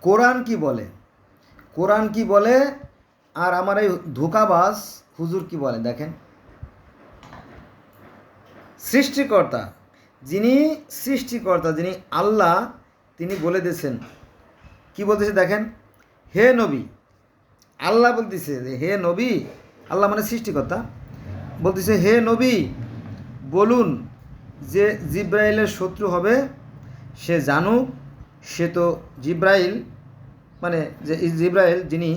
কোরআন কি বলে, কোরআন কি বলে, আর আমার এই ধোঁকাবাজ হুজুর কি বলে দেখেন। সৃষ্টিকর্তা, যিনি আল্লাহ, তিনি বলে দিয়েছেন, কি বলতেছে দেখেন, হে নবী, আল্লাহ বলতেছে যে হে নবী, আল্লাহ মানে সৃষ্টিকর্তা বলতেছে, হে নবী বলুন যে জিব্রাইলের শত্রু হবে সে জানুক, সে তো জিব্রাইল মানে যে জিব্রাইল যিনি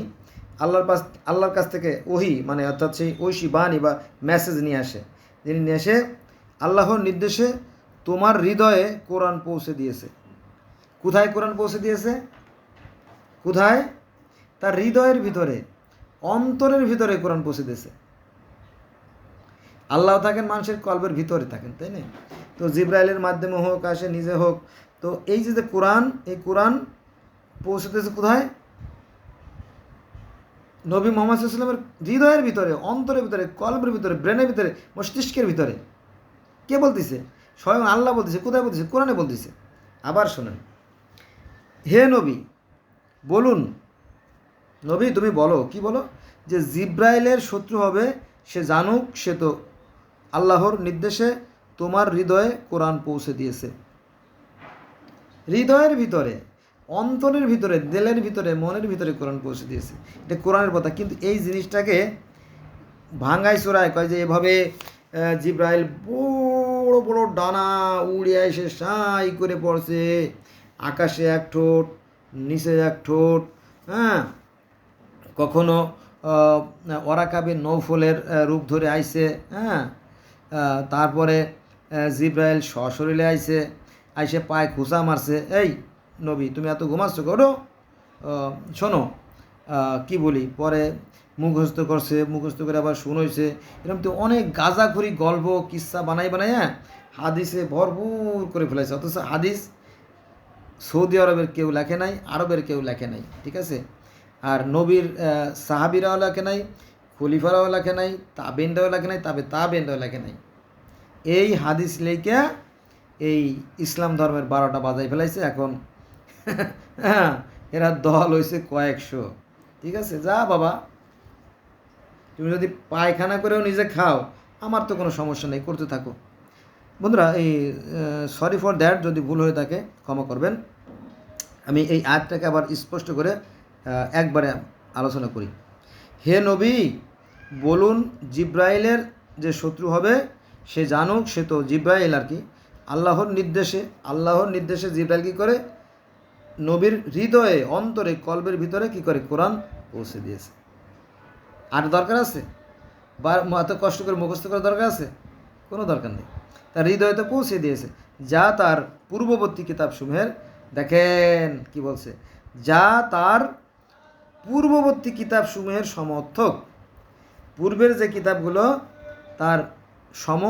আল্লাহর কাছ থেকে ওহি মানে অর্থাৎ সেই ঐশী বাণী বা মেসেজ নিয়ে আসে, যিনি নিয়ে এসে আল্লাহর নির্দেশে তোমার হৃদয়ে কোরআন পৌঁছে দিয়েছে। কোথায় কোরআন পৌঁছে দিয়েছে? কোথায়? তার হৃদয়ের ভিতরে, অন্তরের ভিতরে কোরআন পৌঁছে দিয়েছে। আল্লাহ থাকেন মানুষের কলবের ভিতরে থাকেন, তাই না? তো জিব্রাইলের মাধ্যমে হোক আসে নিজে হোক, তো এই যে কোরআন, এই কোরআন পৌঁছে দিয়েছে কোথায়? নবী মোহাম্মদ সাল্লামের হৃদয়ের ভিতরে, অন্তরের ভিতরে, কলবের ভিতরে, ব্রেনের ভিতরে, মস্তিষ্কের ভিতরে। কে বলতেছে? স্বয়ং আল্লাহ বলতেছে। কোথায় বলতেছে? কোরআনে বলতেছে। আবার শোনেন, হে নবী বলুন, নবী তুমি বলো, কি বলো? যে জিব্রাইলের শত্রু হবে সে জানুক, সে তো আল্লাহর নির্দেশে তোমার হৃদয়ে কোরআন পৌঁছে দিয়েছে। হৃদয়ের ভিতরে, অন্তরের ভিতরে, দিলের ভিতরে, মনের ভিতরে কোরআন পৌঁছে দিয়েছে। এটা কোরআনের কথা। কিন্তু এই জিনিসটাকে ভাঙ্গাই চোরায় কয় যে এভাবে জিব্রাইল বড় বড় ডানা উড়িয়ে এসে সাই করে পড়ছে, আকাশে এক ঠোঁট, নিচে এক ঠোঁট, হ্যাঁ, কখনো ওরাকাবে নৌফলের রূপ ধরে আইছে, হ্যাঁ, তারপরে জিব্রাইল সশরীরে আইছে, আইসে পায়ে খুঁচা মারছে। এই নবী তুমি এত ঘুমাচ্ছ করো, শোনো কি বলি। পরে মুখস্থ করছে, মুখস্থ করে আবার শুনইছে। এরকম তো অনেক গাঁজাখুরি গল্প কিস্সা বানাই হ্যাঁ হাদিসে ভরপুর করে ফেলেছে। অথচ হাদিস সৌদি আরবের কেউ লেখে নাই, আরবের কেউ লেখে নাই, ঠিক আছে? আর নবীর সাহাবিরাও লেখে নাই, খলিফারাও লেখে নাই, তাবেনরাও লেখে নাই, তাবেনরাও লেখে নাই। এই হাদিস লেখা এই ইসলাম ধর্মের 12টা বাজাই ফেলাইছে। এখন হ্যাঁ এরা দল হয়েছে কয়েকশো, ঠিক আছে? যা বাবা, তুমি যদি পায়খানা করেও নিজে খাও, আমার তো কোনো সমস্যা নেই, করতে থাকো। বন্ধুরা, এই সরি ফর দ্যাট, যদি ভুল হয়ে থাকে ক্ষমা করবেন। আমি এই আয়াতটাকে আবার স্পষ্ট করে একবারে আলোচনা করি। হে নবী বলুন জিব্রাইলের যে শত্রু হবে সে জানুক, সে তো জিব্রাইল আর কি, আল্লাহর নির্দেশে জিব্রাইল কী করে? নবীর হৃদয়ে, অন্তরে, কলবের ভিতরে কী করে? কোরআন পৌঁছে দিয়েছে। আর দরকার আছে? বা এত কষ্ট করে মুখস্থ করার দরকার আছে? কোনো দরকার নেই। তার হৃদয়ে তো পৌঁছে দিয়েছে, যা তার পূর্ববর্তী কিতাবসমূহের, দেখেন কি বলছে, যা তার পূর্ববর্তী কিতাবসমূহের সমর্থক। পূর্বের যে কিতাবগুলো তার সম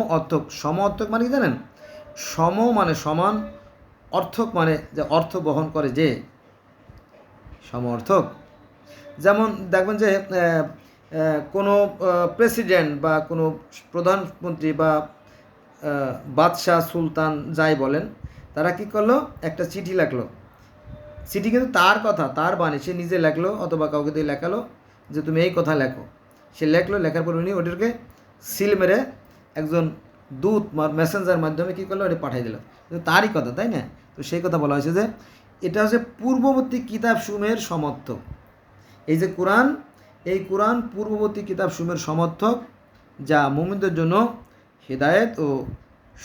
অর্থক মানে কি জানেন? সম মানে সমান, অর্থক মানে যে অর্থ বহন করে, যে সম অর্থক। যেমন দেখবেন যে কোনো প্রেসিডেন্ট বা কোনো প্রধানমন্ত্রী বা বাদশাহ, সুলতান যাই বলেন, তারা কি করলো? একটা চিঠি লেখলো। চিঠি কিন্তু তার কথা, তার বাণী, সে নিজে লেখলো অথবা কাউকে দিয়ে লেখালো যে তুমি এই কথা লেখো। সে লেখলো, লেখার পর উনি ওটাকে সিল মেরে একজন দূত মেসেঞ্জার মাধ্যমে কী করলো? ওটা পাঠিয়ে দিল। কিন্তু তারই কথা, তাই না? তো সেই কথা বলা হয়েছে যে এটা হচ্ছে পূর্ববর্তী কিতাবসমূহের সমর্থক। এই যে কোরআন, এই কোরআন পূর্ববর্তী কিতাবসমূহের সমর্থক, যা মুমিনদের জন্য হিদায়েত ও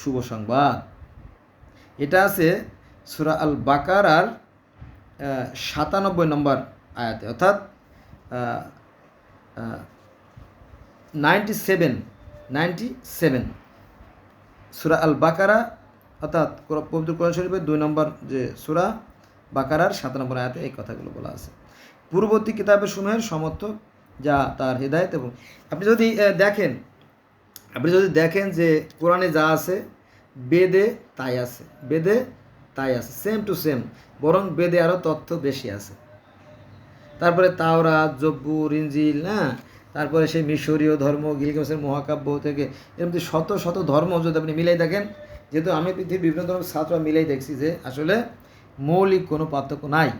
শুভ সংবাদ। এটা আছে সূরা আল বাকারার 97 নম্বর আয়াতে, অর্থাৎ 97 সূরা আল বাকারা, অর্থাৎ পবিত্র কোরআন শরীফের 2 নম্বর যে সূরা বাকারার 7 নম্বর আয়াতে এই কথাগুলো বলা আছে। পূর্ববর্তী কিতাবের সমূহের সমর্থক, যা তার হিদায়েত। এবং আপনি যদি দেখেন যে কোরআনে যা আছে বেদে তাই আছে, সেম টু সেম, বরং বেদে আরও তথ্য বেশি আছে। তারপরে তাওরাত, জব্বুর, ইনজিল, হ্যাঁ, তারপরে সেই মিশরীয় ধর্ম, গিলগামেশের মহাকাব্য থেকে এরকম শত শত ধর্ম যদি আপনি মিলাই দেখেন, যেহেতু আমি পৃথিবীর বিভিন্ন ধর্মের ছাত্র মিলাই দেখছি যে আসলে মৌলিক কোনো পার্থক্য নাই।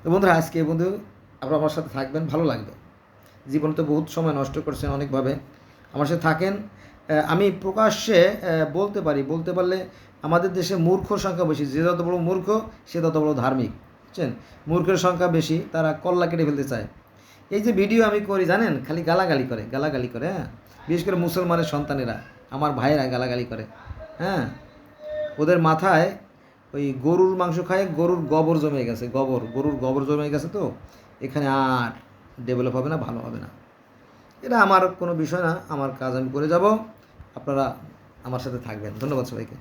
তো বন্ধুরা, আজকে বন্ধু আপনারা আমার সাথে থাকবেন, ভালো লাগবে। জীবনে তো বহুত সময় নষ্ট করছেন অনেকভাবে, আমার সাথে থাকেন। আমি প্রকাশ্যে বলতে পারলে আমাদের দেশে মূর্খর সংখ্যা বেশি। যে যত বড় মূর্খ সে তত বড় ধার্মিক, বুঝছেন? মূর্খের সংখ্যা বেশি, তারা কল্লা কেটে ফেলতে চায়। এই যে ভিডিও আমি করি জানেন, খালি গালাগালি করে, হ্যাঁ। বিশেষ করে মুসলমানের সন্তানেরা, আমার ভাইয়েরা গালাগালি করে, হ্যাঁ। ওদের মাথায় ওই গরুর মাংস খায়, গরুর গোবর জমে গেছে, গরুর গোবর জমে গেছে। তো এখানে আর ডেভেলপ হবে না, ভালো হবে না। এটা আমার কোনো বিষয় না, আমার কাজ আমি করে যাব। আপনারা আমার সাথে থাকবেন। ধন্যবাদ সবাইকে।